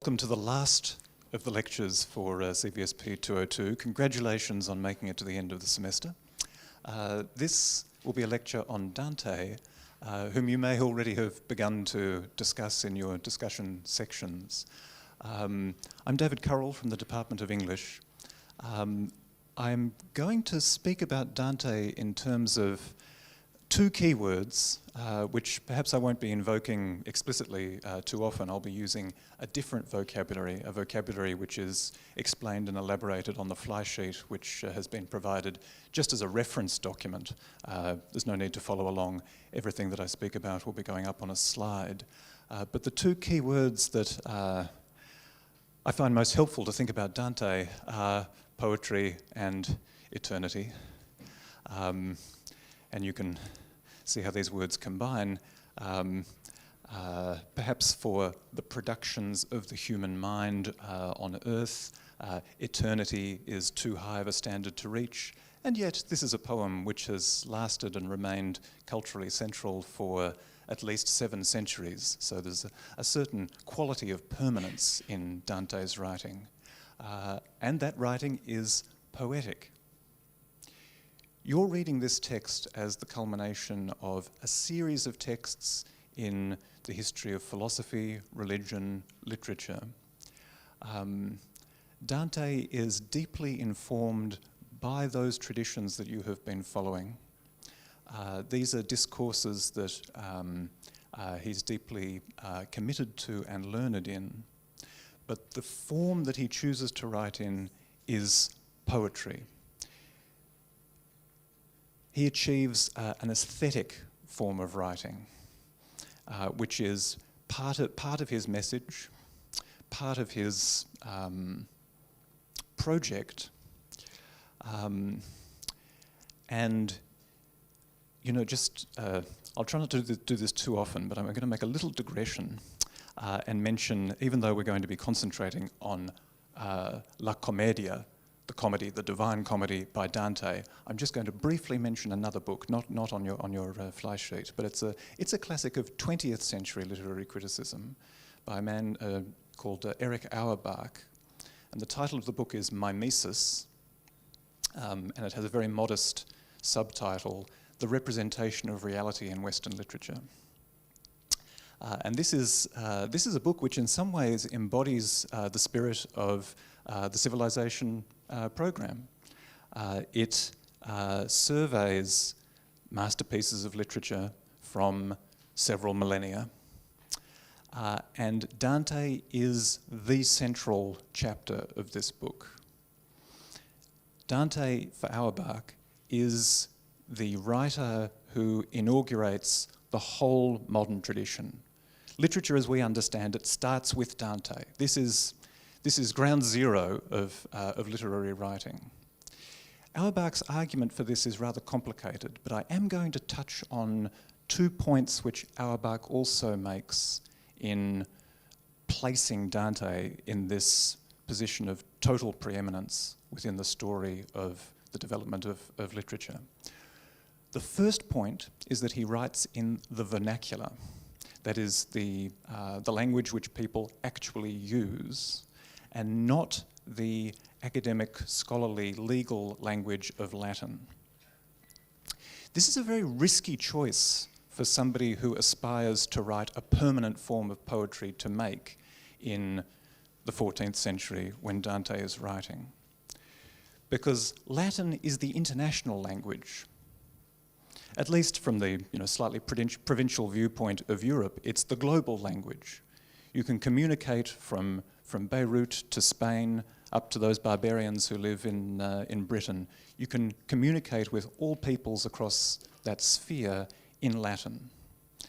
Welcome to the last of the lectures for CVSP 202. Congratulations on making it to the end of the semester. This will be a lecture on Dante, whom you may already have begun to discuss in your discussion sections. I'm David Currell from the Department of English. I'm going to speak about Dante in terms of two keywords, which perhaps I won't be invoking explicitly too often. I'll be using a different vocabulary, a vocabulary which is explained and elaborated on the fly sheet, which has been provided just as a reference document. There's no need to follow along. Everything that I speak about will be going up on a slide. But the two keywords that I find most helpful to think about Dante are poetry and eternity. And you can see how these words combine. Perhaps for the productions of the human mind on earth, eternity is too high of a standard to reach, and yet this is a poem which has lasted and remained culturally central for at least 7 centuries. So there's a certain quality of permanence in Dante's writing, and that writing is poetic. You're reading this text as the culmination of a series of texts in the history of philosophy, religion, literature. Dante is deeply informed by those traditions that you have been following. These are discourses that he's deeply committed to and learned in, but the form that he chooses to write in is poetry. He achieves an aesthetic form of writing, which is part of his message, part of his project, and you know, I'll try not to do this too often, but I'm going to make a little digression and mention, even though we're going to be concentrating on La Commedia, the comedy, the Divine Comedy by Dante, I'm just going to briefly mention another book, not on your fly sheet, but it's a classic of 20th century literary criticism by a man called Erich Auerbach, and the title of the book is Mimesis, and it has a very modest subtitle, The Representation of Reality in Western Literature. And this is a book which in some ways embodies the spirit of the civilization program. It surveys masterpieces of literature from several millennia, and Dante is the central chapter of this book. Dante, for Auerbach, is the writer who inaugurates the whole modern tradition. Literature as we understand it starts with Dante. This is ground zero of literary writing. Auerbach's argument for this is rather complicated, but I am going to touch on 2 points which Auerbach also makes in placing Dante in this position of total preeminence within the story of the development of literature. The first point is that he writes in the vernacular, that is the language which people actually use, and not the academic, scholarly, legal language of Latin. This is a very risky choice for somebody who aspires to write a permanent form of poetry to make in the 14th century when Dante is writing. Because Latin is the international language. At least from the slightly provincial viewpoint of Europe, it's the global language. You can communicate from Beirut to Spain up to those barbarians who live in Britain. You can communicate with all peoples across that sphere in Latin.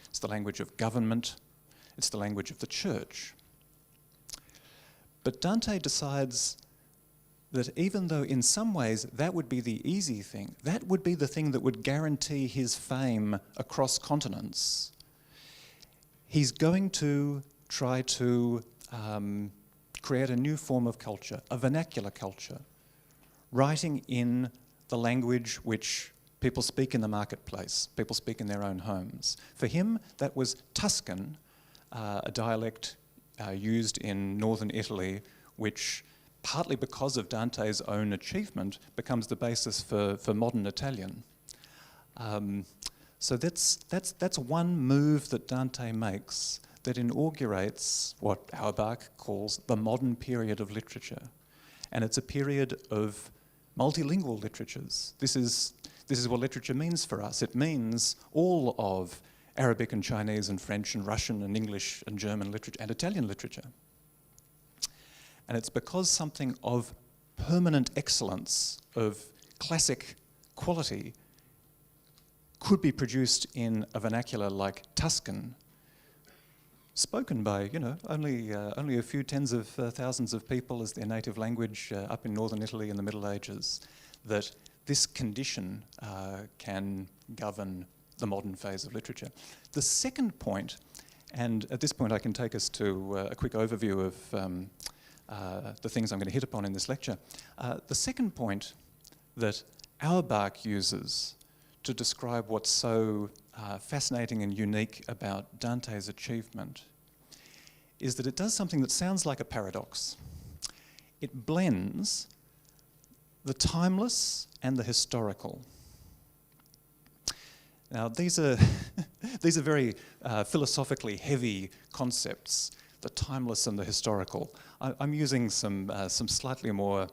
It's the language of government, it's the language of the church. But Dante decides that even though in some ways that would be the easy thing, that would be the thing that would guarantee his fame across continents, he's going to try to create a new form of culture, a vernacular culture, writing in the language which people speak in the marketplace, people speak in their own homes. For him, that was Tuscan, a dialect used in northern Italy, which, partly because of Dante's own achievement, becomes the basis for modern Italian. So that's one move that Dante makes that inaugurates what Auerbach calls the modern period of literature. And it's a period of multilingual literatures. This is what literature means for us. It means all of Arabic and Chinese and French and Russian and English and German literature and Italian literature. And it's because something of permanent excellence, of classic quality, could be produced in a vernacular like Tuscan, spoken by, only a few tens of thousands of people as their native language up in northern Italy in the Middle Ages, that this condition can govern the modern phase of literature. The second point, and at this point I can take us to a quick overview of the things I'm going to hit upon in this lecture. The second point that Auerbach uses to describe what's so fascinating and unique about Dante's achievement is that it does something that sounds like a paradox. It blends the timeless and the historical. Now, these are very philosophically heavy concepts, the timeless and the historical. I'm using some slightly more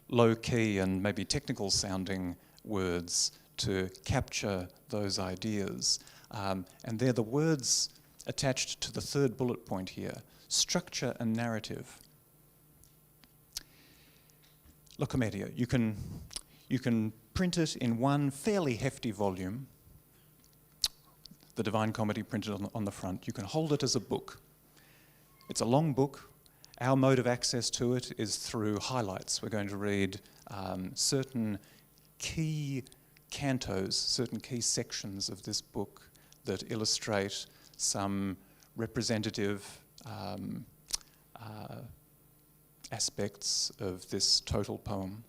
low-key and maybe technical-sounding words to capture those ideas. And they're the words attached to the third bullet point here, structure and narrative. La Commedia, you can print it in one fairly hefty volume, the Divine Comedy printed on the front. You can hold it as a book. It's a long book. Our mode of access to it is through highlights. We're going to read certain key cantos, certain key sections of this book that illustrate some representative aspects of this total poem.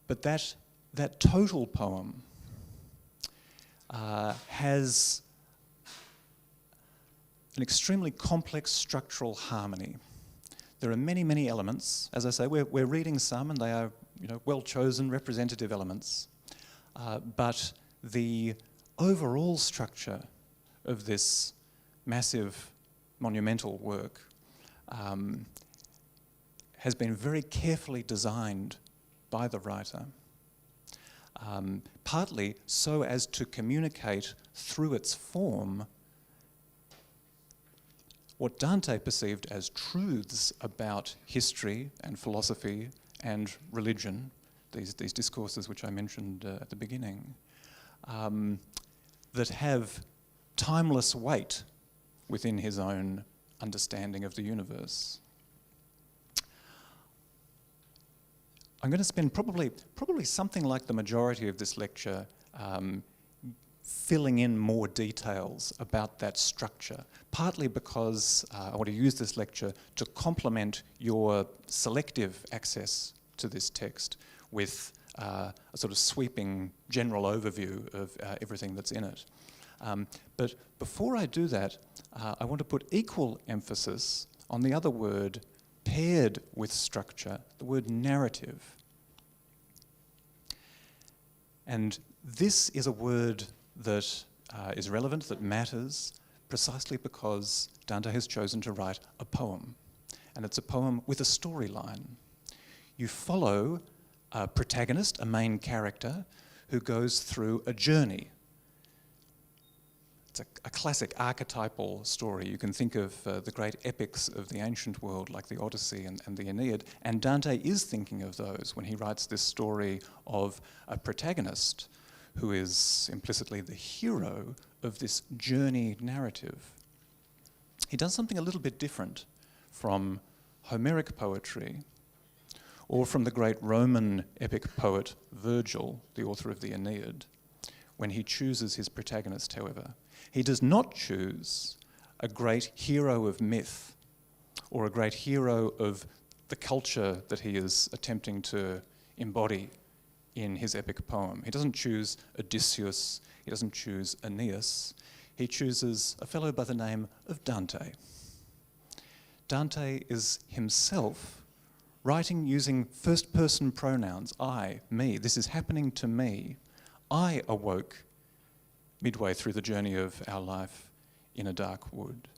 But that total poem has an extremely complex structural harmony. There are many, many elements. As I say, we're reading some, and they are well-chosen, representative elements. But the overall structure of this massive, monumental work has been very carefully designed by the writer, partly so as to communicate through its form what Dante perceived as truths about history and philosophy and religion, these discourses which I mentioned at the beginning, that have timeless weight within his own understanding of the universe. I'm going to spend probably something like the majority of this lecture filling in more details about that structure, partly because I want to use this lecture to complement your selective access to this text with a sort of sweeping general overview of everything that's in it. But before I do that, I want to put equal emphasis on the other word paired with structure, the word narrative. And this is a word that is relevant, that matters, precisely because Dante has chosen to write a poem. And it's a poem with a storyline. You follow a protagonist, a main character, who goes through a journey. It's a classic archetypal story. You can think of the great epics of the ancient world, like the Odyssey and the Aeneid, and Dante is thinking of those when he writes this story of a protagonist who is implicitly the hero of this journey narrative. He does something a little bit different from Homeric poetry or from the great Roman epic poet Virgil, the author of the Aeneid, when he chooses his protagonist, however. He does not choose a great hero of myth or a great hero of the culture that he is attempting to embody in his epic poem. He doesn't choose Odysseus, he doesn't choose Aeneas. he chooses a fellow by the name of Dante. Dante is himself writing using first-person pronouns, I, me. This is happening to me. I awoke midway through the journey of our life in a dark wood.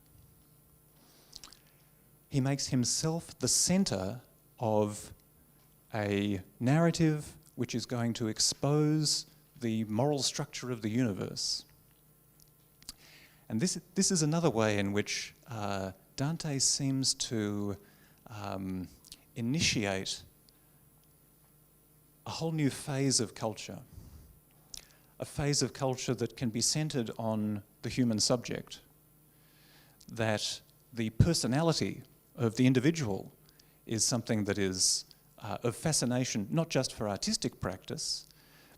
He makes himself the centre of a narrative which is going to expose the moral structure of the universe. And this is another way in which Dante seems to initiate a whole new phase of culture, a phase of culture that can be centred on the human subject, that the personality of the individual is something that is of fascination, not just for artistic practice,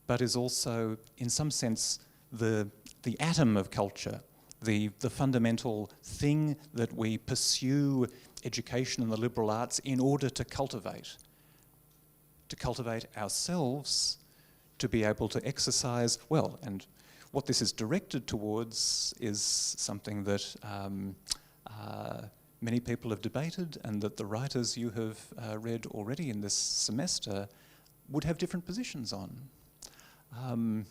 but is also, in some sense, the atom of culture, the fundamental thing that we pursue education and the liberal arts in order to cultivate ourselves, to be able to exercise well. And what this is directed towards is something that many people have debated, and that the writers you have read already in this semester would have different positions on.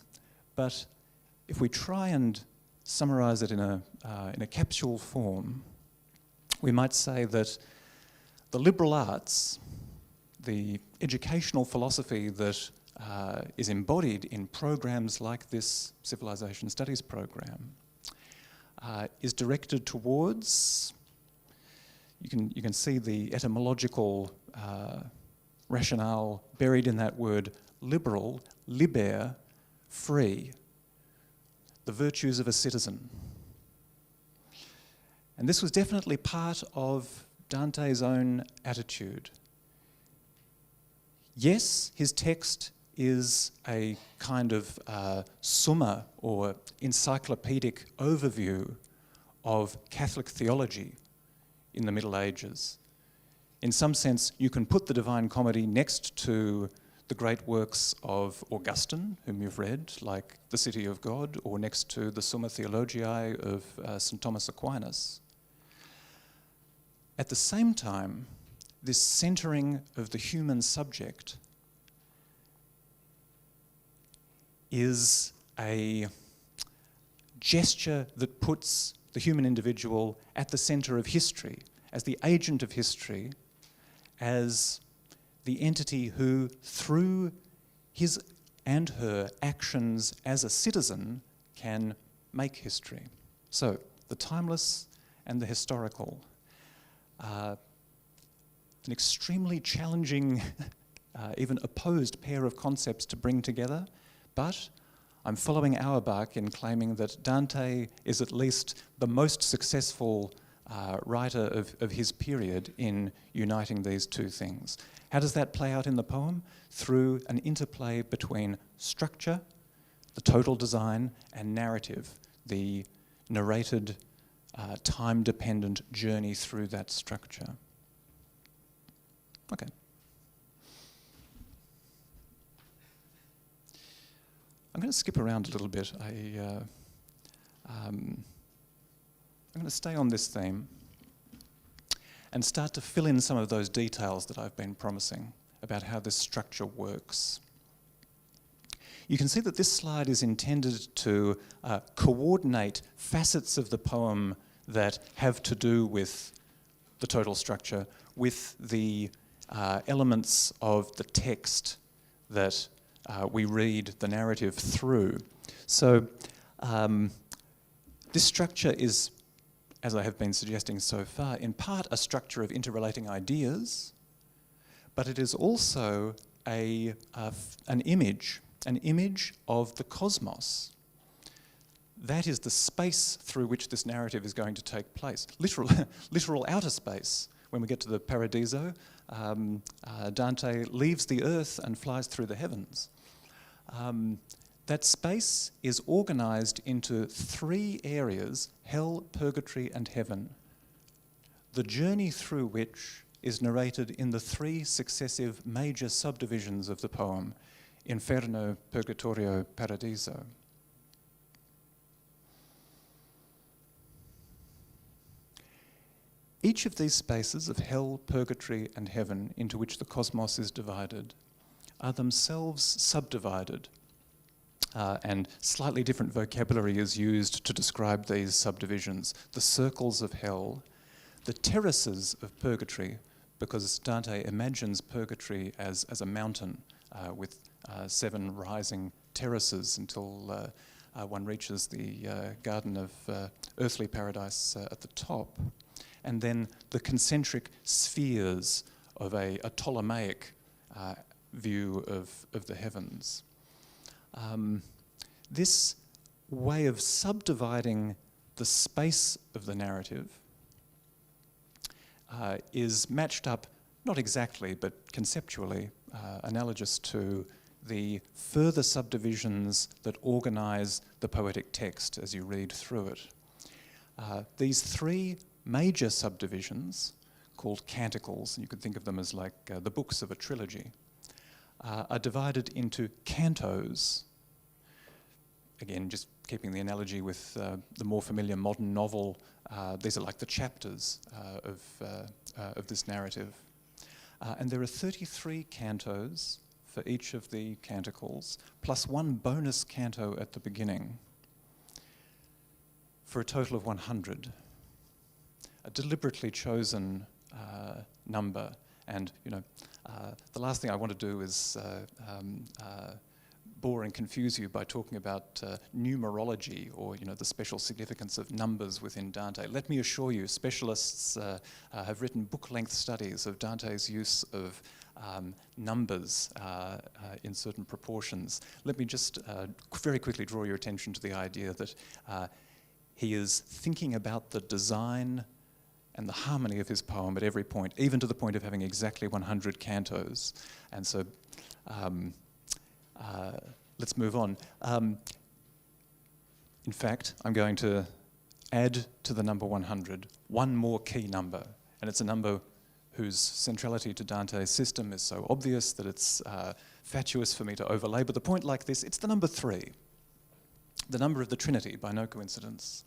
But if we try and summarise it in a capsule form, we might say that the liberal arts, the educational philosophy that is embodied in programs like this Civilization Studies program, is directed towards, you can see the etymological rationale buried in that word liberal, liber, free, the virtues of a citizen. And this was definitely part of Dante's own attitude. Yes, his text is a kind of summa or encyclopedic overview of Catholic theology in the Middle Ages. In some sense, you can put the Divine Comedy next to the great works of Augustine, whom you've read, like The City of God, or next to the Summa Theologiae of St. Thomas Aquinas. At the same time, this centering of the human subject is a gesture that puts the human individual at the centre of history, as the agent of history, as the entity who, through his and her actions as a citizen, can make history. So, the timeless and the historical. An extremely challenging, even opposed pair of concepts to bring together, but I'm following Auerbach in claiming that Dante is at least the most successful writer of his period in uniting these two things. How does that play out in the poem? Through an interplay between structure, the total design, and narrative, the narrated, time-dependent journey through that structure. Okay. I'm going to skip around a little bit. I'm going to stay on this theme and start to fill in some of those details that I've been promising about how this structure works. You can see that this slide is intended to coordinate facets of the poem that have to do with the total structure with the elements of the text that we read the narrative through. So this structure is, as I have been suggesting so far, in part a structure of interrelating ideas, but it is also an image of the cosmos. That is the space through which this narrative is going to take place. Literal outer space. When we get to the Paradiso, Dante leaves the earth and flies through the heavens. That space is organised into three areas: hell, purgatory, and heaven. The journey through which is narrated in the three successive major subdivisions of the poem: Inferno, Purgatorio, Paradiso. Each of these spaces of hell, purgatory and heaven into which the cosmos is divided are themselves subdivided, and slightly different vocabulary is used to describe these subdivisions. The circles of hell, the terraces of purgatory, because Dante imagines purgatory as a mountain with 7 rising terraces until one reaches the garden of earthly paradise at the top. And then the concentric spheres of a Ptolemaic view of the heavens. This way of subdividing the space of the narrative is matched up, not exactly, but conceptually analogous to the further subdivisions that organise the poetic text as you read through it. These 3 major subdivisions, called canticles, and you could think of them as like the books of a trilogy, are divided into cantos. Again, just keeping the analogy with the more familiar modern novel, these are like the chapters of this narrative. And there are 33 cantos for each of the canticles, plus 1 bonus canto at the beginning, for a total of 100. A deliberately chosen number. And, the last thing I want to do is bore and confuse you by talking about numerology or, the special significance of numbers within Dante. Let me assure you, specialists have written book-length studies of Dante's use of numbers in certain proportions. Let me just very quickly draw your attention to the idea that he is thinking about the design and the harmony of his poem at every point, even to the point of having exactly 100 cantos. And so let's move on. In fact, I'm going to add to the number 100 one more key number, and it's a number whose centrality to Dante's system is so obvious that it's fatuous for me to overlay, but the point like this, it's the number 3, the number of the Trinity, by no coincidence.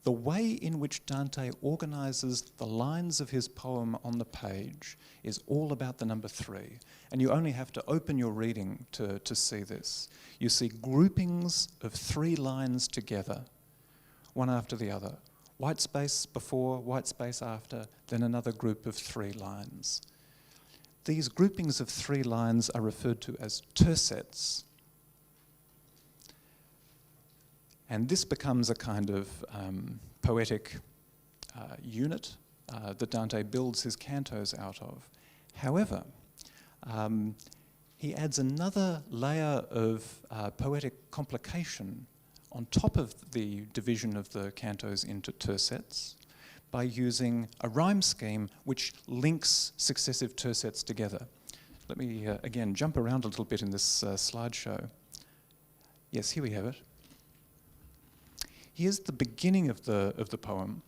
The way in which Dante organises the lines of his poem on the page is all about the number 3. And you only have to open your reading to see this. You see groupings of 3 lines together, one after the other. White space before, white space after, then another group of 3 lines. These groupings of 3 lines are referred to as tercets. And this becomes a kind of poetic unit that Dante builds his cantos out of. However, he adds another layer of poetic complication on top of the division of the cantos into tercets by using a rhyme scheme which links successive tercets together. Let me again jump around a little bit in this slideshow. Yes, here we have it. Here's the beginning of the poem,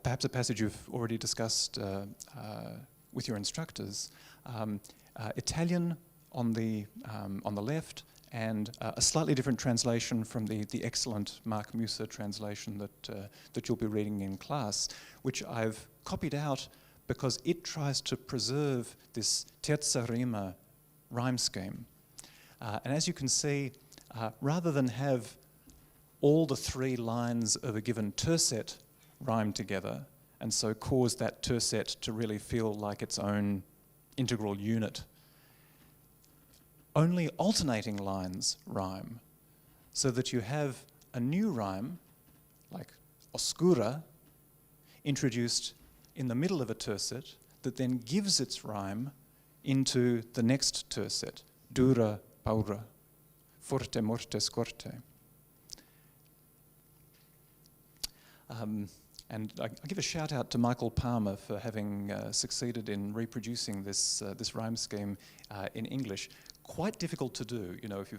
perhaps a passage you've already discussed with your instructors. Italian on the left, and a slightly different translation from the excellent Mark Musa translation that you'll be reading in class, which I've copied out because it tries to preserve this terza rima rhyme scheme. And as you can see, rather than have all the 3 lines of a given tercet rhyme together, and so cause that tercet to really feel like its own integral unit, only alternating lines rhyme, so that you have a new rhyme, like oscura, introduced in the middle of a tercet that then gives its rhyme into the next tercet, dura paura, forte morte scorte. And I give a shout out to Michael Palmer for having succeeded in reproducing this rhyme scheme in English. Quite difficult to do, if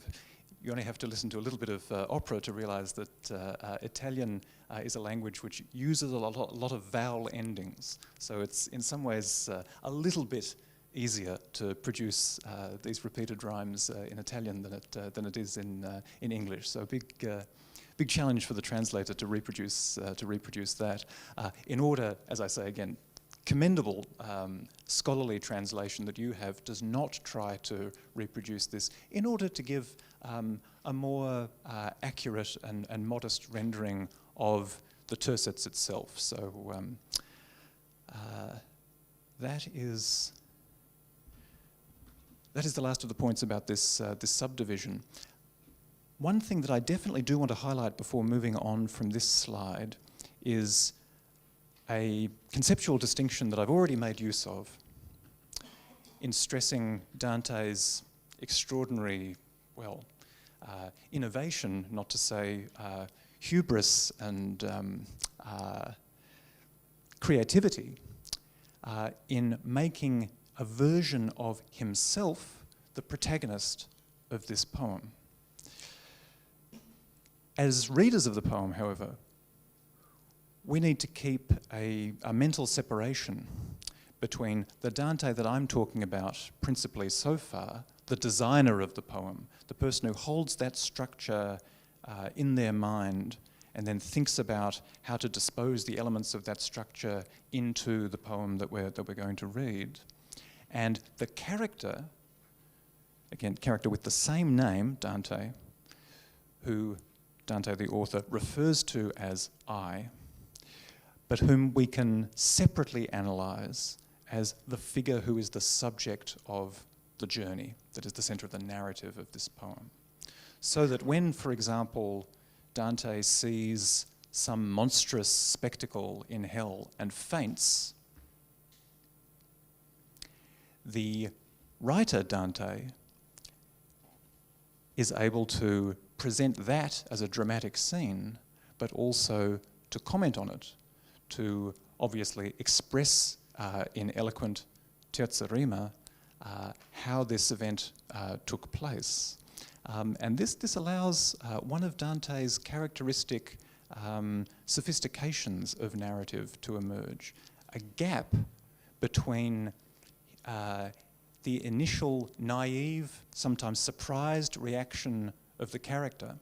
you only have to listen to a little bit of opera to realise that Italian is a language which uses a lot of vowel endings. So it's in some ways a little bit easier to produce these repeated rhymes in Italian than it is in English. So big challenge for the translator to reproduce that. In order, as I say again, commendable scholarly translation that you have does not try to reproduce this in order to give a more accurate and modest rendering of the tercets itself. So that is the last of the points about this subdivision. One thing that I definitely do want to highlight before moving on from this slide is a conceptual distinction that I've already made use of in stressing Dante's extraordinary, innovation, not to say hubris and creativity, in making a version of himself the protagonist of this poem. As readers of the poem, however, we need to keep a mental separation between the Dante that I'm talking about principally so far, the designer of the poem, the person who holds that structure in their mind and then thinks about how to dispose the elements of that structure into the poem that we're going to read. And the character, again, character with the same name, Dante, who Dante, the author, refers to as I, but whom we can separately analyse as the figure who is the subject of the journey, that is the centre of the narrative of this poem. So that when, for example, Dante sees some monstrous spectacle in hell and faints, the writer Dante is able to present that as a dramatic scene, but also to comment on it, to obviously express in eloquent terza rima how this event took place. And this allows one of Dante's characteristic sophistications of narrative to emerge, a gap between the initial naive, sometimes surprised reaction of the character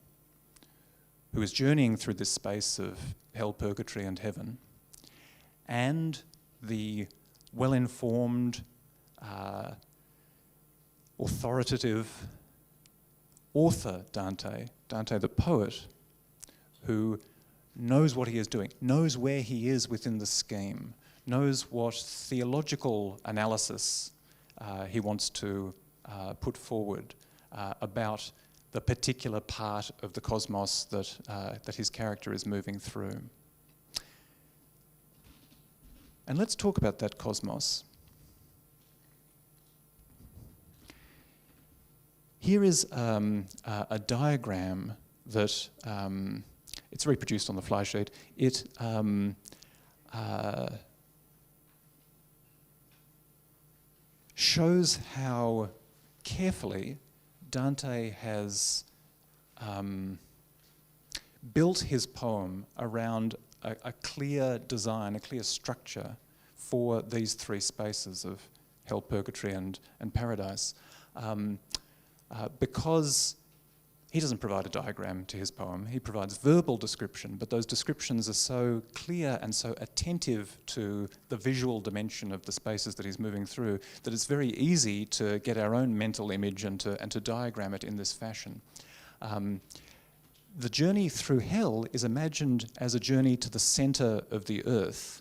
who is journeying through this space of hell, purgatory and heaven, and the well-informed, authoritative author Dante the poet, who knows what he is doing, knows where he is within the scheme, knows what theological analysis he wants to put forward about the particular part of the cosmos that his character is moving through. And let's talk about that cosmos. Here is a diagram that it's reproduced on the fly sheet. It shows how carefully Dante has built his poem around a clear design, a clear structure for these three spaces of hell, purgatory and paradise. Because he doesn't provide a diagram to his poem, he provides verbal description, but those descriptions are so clear and so attentive to the visual dimension of the spaces that he's moving through that it's very easy to get our own mental image and to diagram it in this fashion. The journey through hell is imagined as a journey to the centre of the earth.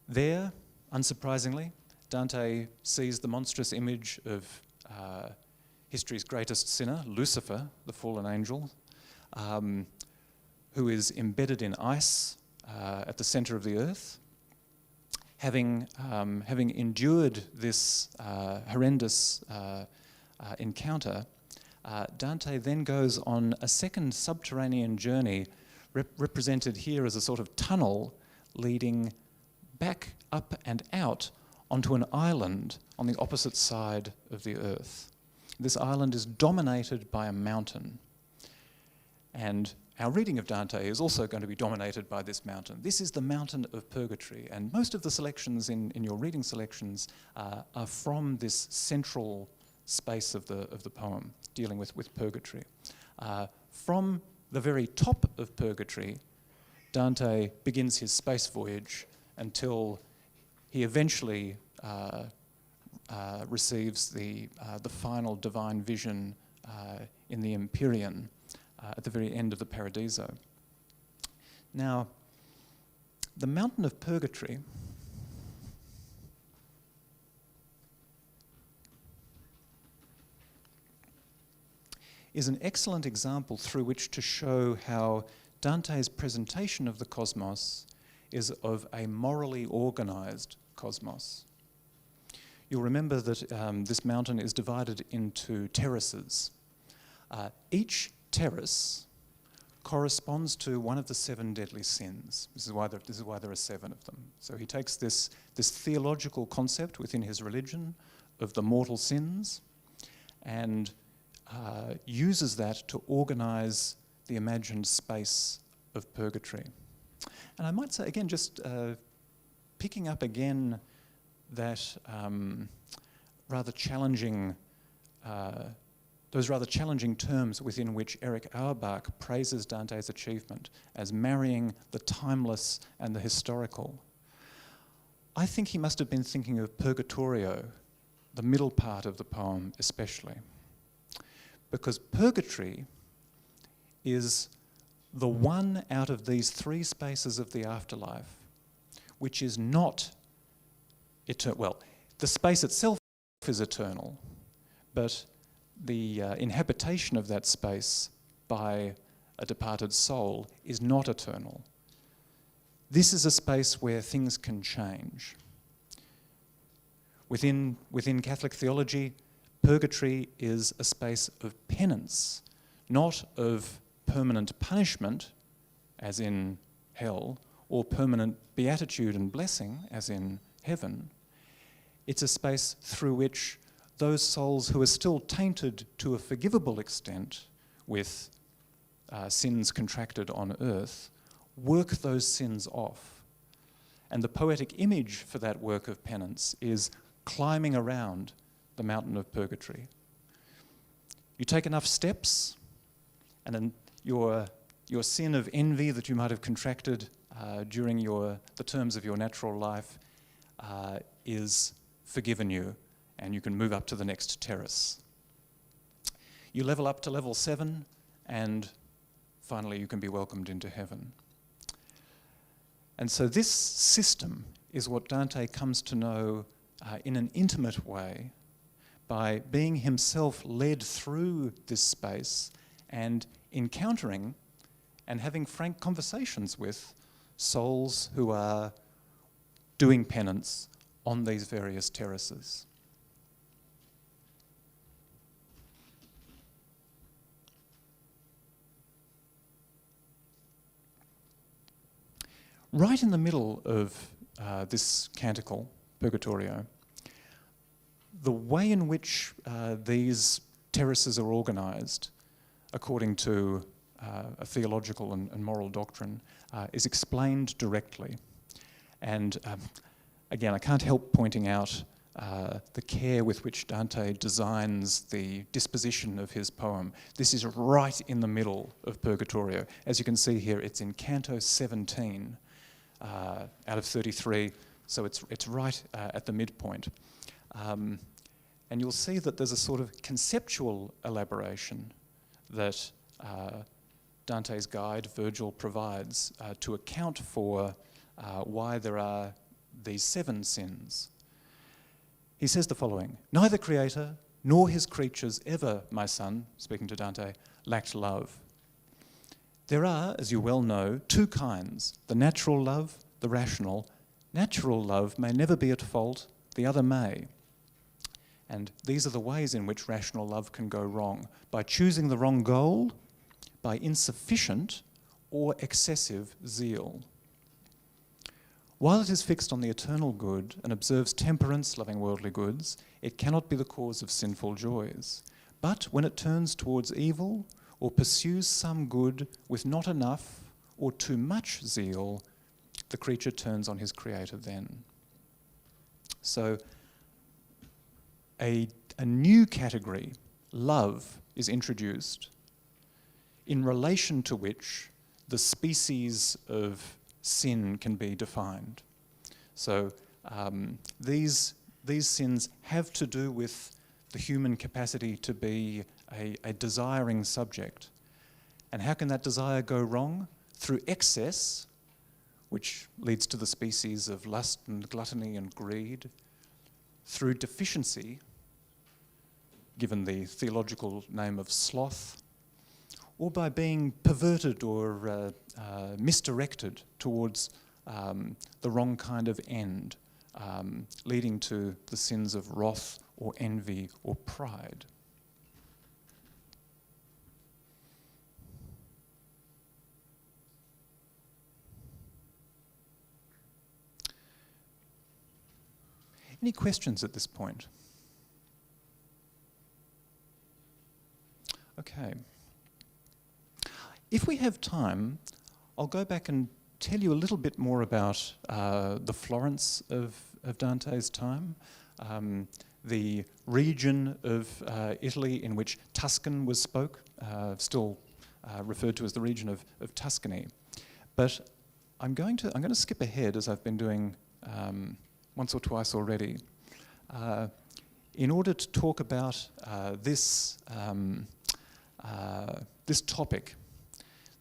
There, unsurprisingly, Dante sees the monstrous image of history's greatest sinner, Lucifer, the fallen angel, who is embedded in ice at the centre of the earth. Having endured this horrendous encounter, Dante then goes on a second subterranean journey, represented here as a sort of tunnel leading back up and out onto an island on the opposite side of the earth. This island is dominated by a mountain. And our reading of Dante is also going to be dominated by this mountain. This is the mountain of purgatory, and most of the selections in your reading selections are from this central space of the poem, dealing with purgatory. From the very top of purgatory, Dante begins his space voyage until he eventually receives the final divine vision in the Empyrean at the very end of the Paradiso. Now, the mountain of purgatory is an excellent example through which to show how Dante's presentation of the cosmos is of a morally organised cosmos. You'll remember that this mountain is divided into terraces. Each terrace corresponds to one of the 7 deadly sins. This is why there are 7 of them. So he takes this theological concept within his religion of the mortal sins and uses that to organise the imagined space of purgatory. And I might say again, just picking up again that rather challenging terms within which Erich Auerbach praises Dante's achievement as marrying the timeless and the historical. I think he must have been thinking of Purgatorio, the middle part of the poem especially, because purgatory is the one out of these 3 spaces of the afterlife which is not eternal. Well, the space itself is eternal, but the inhabitation of that space by a departed soul is not eternal. This is a space where things can change. Within Catholic theology, purgatory is a space of penance, not of permanent punishment, as in hell, or permanent beatitude and blessing, as in heaven. It's a space through which those souls who are still tainted to a forgivable extent with sins contracted on earth work those sins off. And the poetic image for that work of penance is climbing around the mountain of purgatory. You take enough steps, and then your sin of envy that you might have contracted during the terms of your natural life is forgiven you, and you can move up to the next terrace. You level up to level 7, and finally you can be welcomed into heaven. And so this system is what Dante comes to know in an intimate way by being himself led through this space and encountering and having frank conversations with souls who are doing penance on these various terraces. Right in the middle of this canticle, Purgatorio, the way in which these terraces are organised, according to a theological and moral doctrine, is explained directly. And again, I can't help pointing out the care with which Dante designs the disposition of his poem. This is right in the middle of Purgatorio. As you can see here, it's in Canto 17 out of 33, so it's right at the midpoint. And you'll see that there's a sort of conceptual elaboration that Dante's guide, Virgil, provides to account for why there are these 7 sins. He says the following: "Neither Creator nor his creatures ever, my son," speaking to Dante, "lacked love. There are, as you well know, 2 kinds, the natural love, the rational. Natural love may never be at fault, the other may. And these are the ways in which rational love can go wrong: by choosing the wrong goal, by insufficient or excessive zeal. While it is fixed on the eternal good and observes temperance, loving worldly goods, it cannot be the cause of sinful joys. But when it turns towards evil or pursues some good with not enough or too much zeal, the creature turns on his Creator then." So a new category, love, is introduced in relation to which the species of sin can be defined. So these sins have to do with the human capacity to be a desiring subject. And how can that desire go wrong? Through excess, which leads to the species of lust and gluttony and greed. Through deficiency, given the theological name of sloth, or by being perverted or misdirected towards the wrong kind of end, leading to the sins of wrath or envy or pride. Any questions at this point? Okay. If we have time, I'll go back and tell you a little bit more about the Florence of Dante's time, the region of Italy in which Tuscan was still referred to as the region of Tuscany. But I'm going to skip ahead, as I've been doing once or twice already, in order to talk about this topic,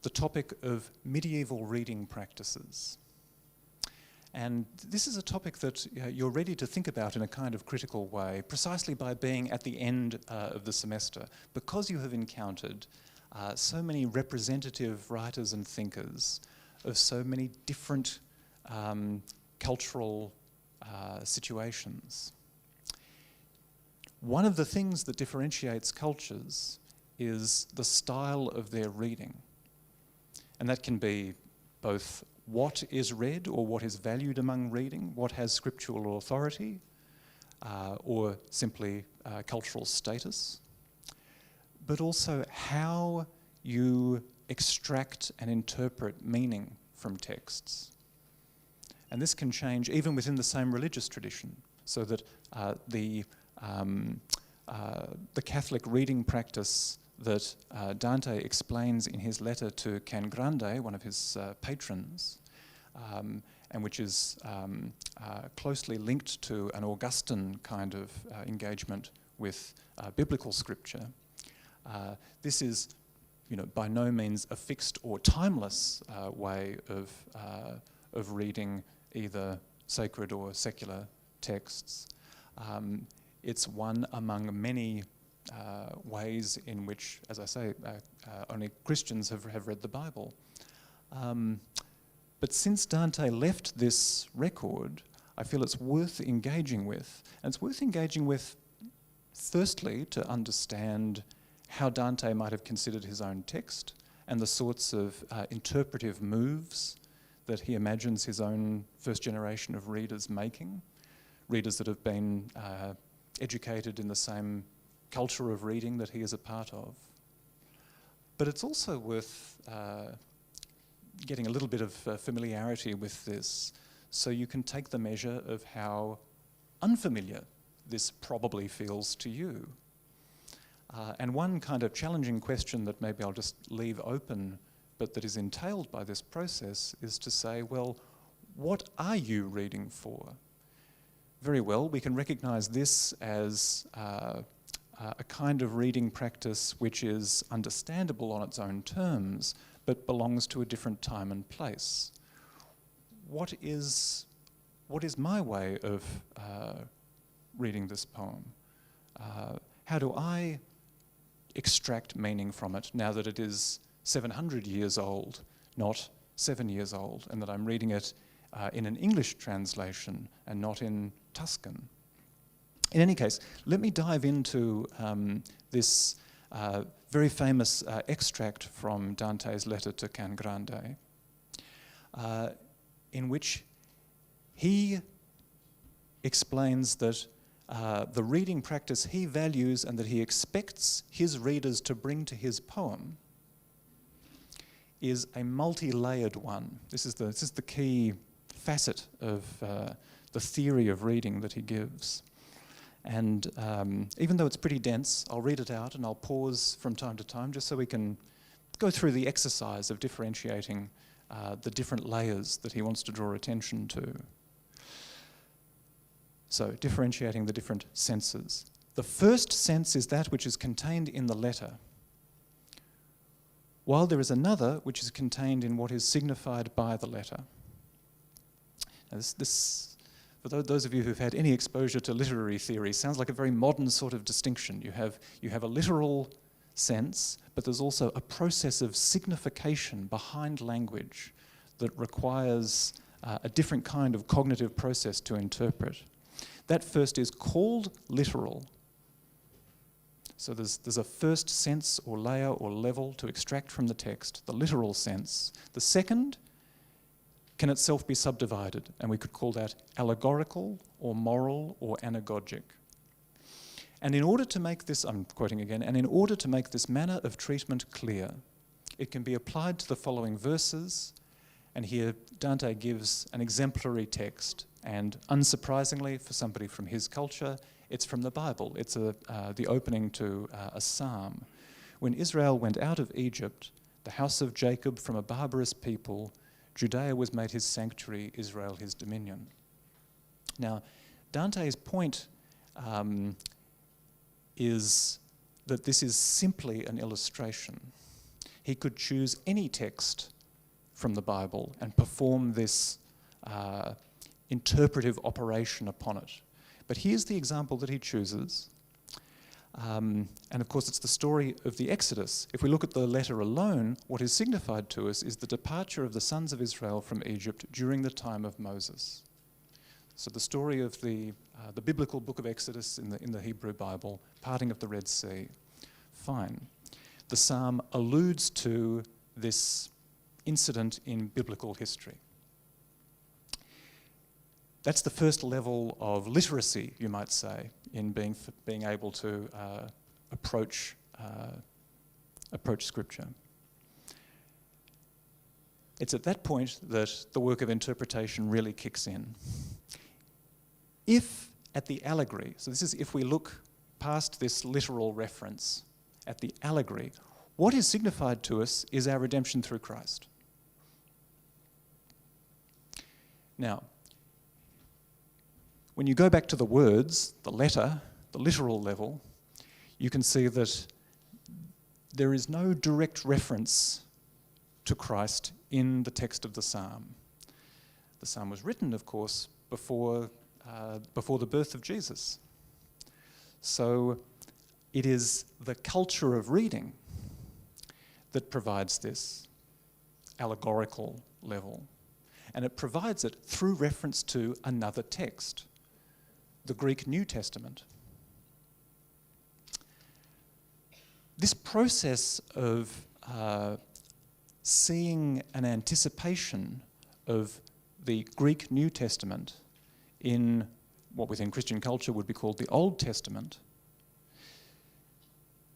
the topic of medieval reading practices. And this is a topic that you're ready to think about in a kind of critical way, precisely by being at the end of the semester, because you have encountered so many representative writers and thinkers of so many different cultural situations. One of the things that differentiates cultures is the style of their reading. And that can be both what is read or what is valued among reading, what has scriptural authority, or simply cultural status, but also how you extract and interpret meaning from texts. And this can change even within the same religious tradition, so that the Catholic reading practice that Dante explains in his letter to Can Grande, one of his patrons, and which is closely linked to an Augustan kind of engagement with biblical scripture. This is, by no means a fixed or timeless way of reading either sacred or secular texts. It's one among many ways in which, as I say, only Christians have read the Bible. But since Dante left this record, I feel it's worth engaging with. And it's worth engaging with, firstly, to understand how Dante might have considered his own text and the sorts of interpretive moves that he imagines his own first generation of readers making, readers that have been educated in the same culture of reading that he is a part of. But it's also worth getting a little bit of familiarity with this, so you can take the measure of how unfamiliar this probably feels to you. And one kind of challenging question that maybe I'll just leave open, but that is entailed by this process, is to say, well, what are you reading for? Very well, we can recognise this as a kind of reading practice which is understandable on its own terms, but belongs to a different time and place. What is my way of reading this poem? How do I extract meaning from it now that it is 700 years old, not 7 years old, and that I'm reading it in an English translation and not in Tuscan? In any case, let me dive into this very famous extract from Dante's letter to Can Grande, in which he explains that the reading practice he values and that he expects his readers to bring to his poem is a multi-layered one. This is the key facet of the theory of reading that he gives. And even though it's pretty dense, I'll read it out and I'll pause from time to time just so we can go through the exercise of differentiating the different layers that he wants to draw attention to. So, differentiating the different senses. The first sense is that which is contained in the letter, while there is another which is contained in what is signified by the letter. Now this for those of you who've had any exposure to literary theory, sounds like a very modern sort of distinction. You have a literal sense, but there's also a process of signification behind language that requires a different kind of cognitive process to interpret. That first is called literal. So there's a first sense or layer or level to extract from the text, the literal sense. The second can itself be subdivided, and we could call that allegorical or moral or anagogic. And in order to make this, I'm quoting again, and in order to make this manner of treatment clear, it can be applied to the following verses, and here Dante gives an exemplary text, and unsurprisingly for somebody from his culture, it's from the Bible. It's the opening to a psalm. When Israel went out of Egypt, the house of Jacob from a barbarous people, Judea was made his sanctuary, Israel his dominion. Now, Dante's point is that this is simply an illustration. He could choose any text from the Bible and perform this interpretive operation upon it. But here's the example that he chooses. And of course, it's the story of the Exodus. If we look at the letter alone, what is signified to us is the departure of the sons of Israel from Egypt during the time of Moses. So the story of the biblical book of Exodus in the Hebrew Bible, parting of the Red Sea. Fine. The psalm alludes to this incident in biblical history. That's the first level of literacy, you might say, in being able to approach Scripture. It's at that point that the work of interpretation really kicks in. If at the allegory, so this is if we look past this literal reference, at the allegory, what is signified to us is our redemption through Christ. Now, when you go back to the words, the letter, the literal level, you can see that there is no direct reference to Christ in the text of the psalm. The psalm was written, of course, before the birth of Jesus. So it is the culture of reading that provides this allegorical level. And it provides it through reference to another text, the Greek New Testament. This process of seeing an anticipation of the Greek New Testament in what within Christian culture would be called the Old Testament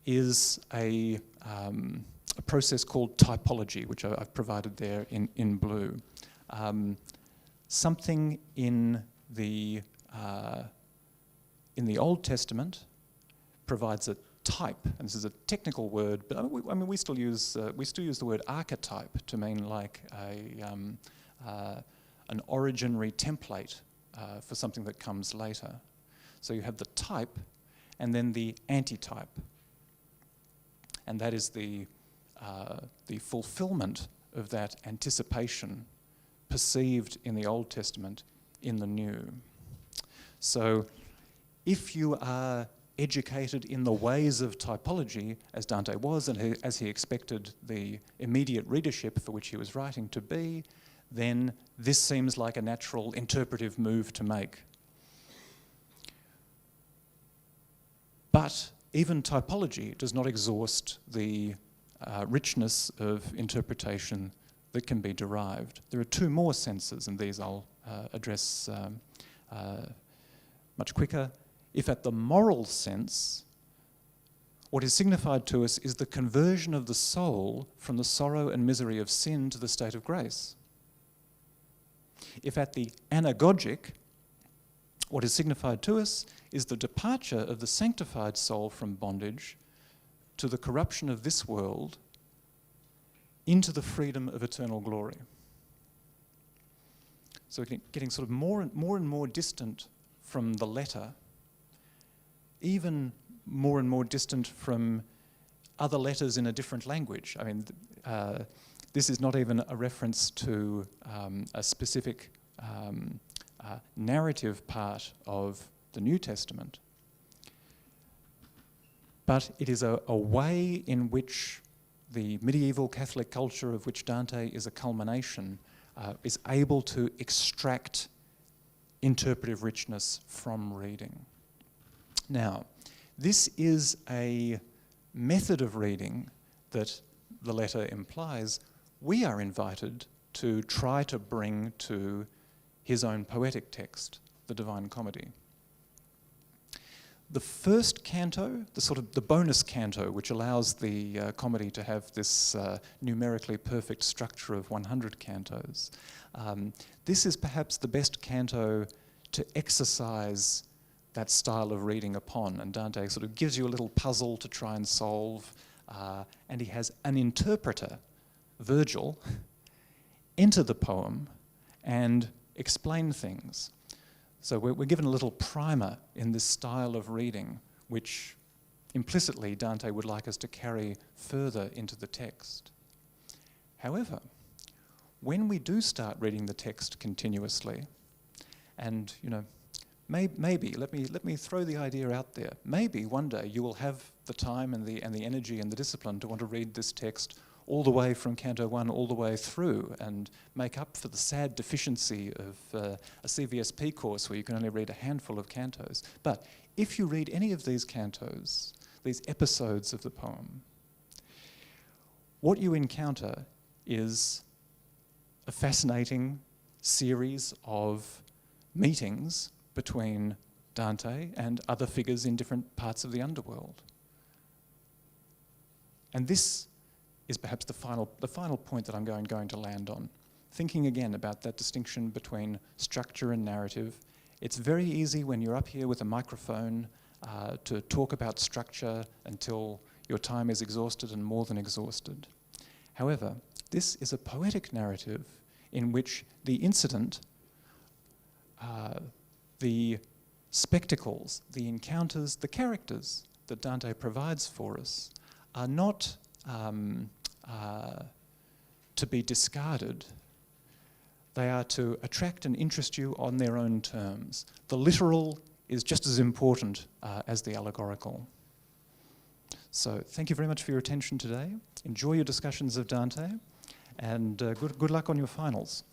is a process called typology, which I've provided there in blue. Something in the Old Testament provides a type, and this is a technical word, but we still use the word archetype to mean like an originary template for something that comes later. So you have the type, and then the antitype, and that is the fulfillment of that anticipation perceived in the Old Testament in the New. So if you are educated in the ways of typology, as Dante was and as he expected the immediate readership for which he was writing to be, then this seems like a natural interpretive move to make. But even typology does not exhaust the richness of interpretation that can be derived. There are two more senses, and these I'll address much quicker. If at the moral sense, what is signified to us is the conversion of the soul from the sorrow and misery of sin to the state of grace. If at the anagogic, what is signified to us is the departure of the sanctified soul from bondage to the corruption of this world into the freedom of eternal glory. So we're getting sort of more and more distant from the letter, even more and more distant from other letters in a different language. I mean, this is not even a reference to a specific narrative part of the New Testament, but it is a way in which the medieval Catholic culture of which Dante is a culmination is able to extract interpretive richness from reading. Now, this is a method of reading that the letter implies we are invited to try to bring to his own poetic text, the Divine Comedy. The first canto, the bonus canto, which allows the comedy to have this numerically perfect structure of 100 cantos, this is perhaps the best canto to exercise that style of reading upon. And Dante sort of gives you a little puzzle to try and solve, and he has an interpreter, Virgil, enter the poem and explain things. So we're given a little primer in this style of reading, which implicitly Dante would like us to carry further into the text. However, when we do start reading the text continuously, and maybe let me throw the idea out there. Maybe one day you will have the time and the energy and the discipline to want to read this text all the way from Canto 1 all the way through and make up for the sad deficiency of a CVSP course where you can only read a handful of cantos. But if you read any of these cantos, these episodes of the poem, what you encounter is a fascinating series of meetings between Dante and other figures in different parts of the underworld. And this is perhaps the final point that I'm going to land on. Thinking again about that distinction between structure and narrative. It's very easy when you're up here with a microphone to talk about structure until your time is exhausted and more than exhausted. However, this is a poetic narrative in which the incident, the spectacles, the encounters, the characters that Dante provides for us are not to be discarded. They are to attract and interest you on their own terms. The literal is just as important as the allegorical. So thank you very much for your attention today. Enjoy your discussions of Dante, and good luck on your finals.